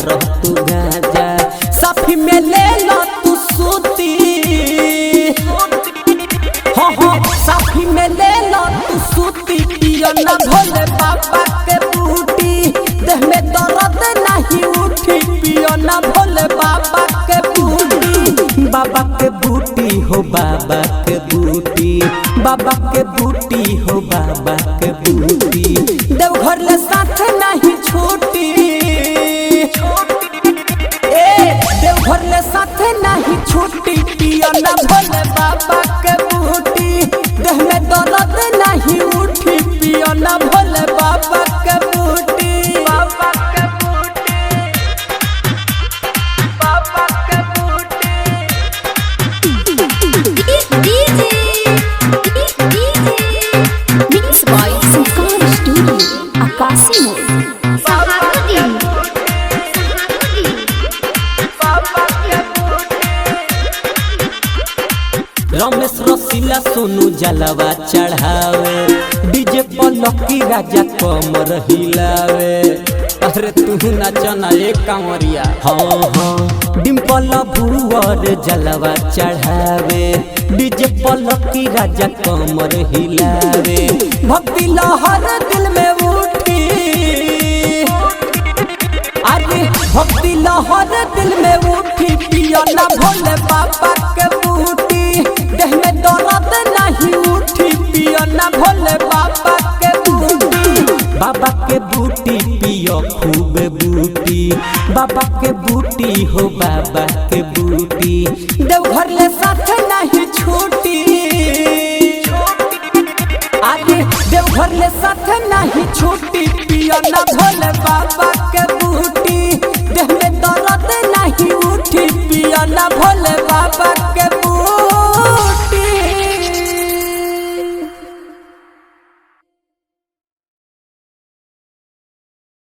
मारो तू गाजा साफी में ले लो तू सूती हाँ हाँ साफी में ले लो तू सूती पियो ना भोले बाबा के बूटी देह में दर्द नहीं उठी पियो ना भोले बाबा के बूटी बाबा के बूटी हो बाबा के बूटी बाबा के बूटी हो बाबा के बूटी देवघर ले साथ नहीं छूटी देवघर ले साथ नहीं छूटी पियो ना भोले बाबा के बूटी देह में दर्द नहीं उठी पियो ना भोले बाबा के बूटी बाबा के बूटी बाबा के बूटी Mixed by Sankar Studio, Akasi Mode. Ramesh Rasila Sonu जलवा चढ़ावे डीजे पर लकी राजा कमर हिलावे अरे तू नचना एक कांवरिया हाँ हाँ डिम्पल भुवर जलवा चढ़ावे डीजे पर लकी राजा कमर हिलावे भक्ति लहर दिल में उठी अरे भक्ति लहर दिल में उठी पियो ना भोले बाबा के बूटी देह में दर्द नहीं उठी पियो ना भोले बाबा के बूटी बाबा के बूटी पियो खूब बूटी बाबा के बूटी हो बाबा के बूटी देवघर ले साथ नहीं छूटी आगे देवघर ले साथ नहीं छूटी पियो ना भोले बाबा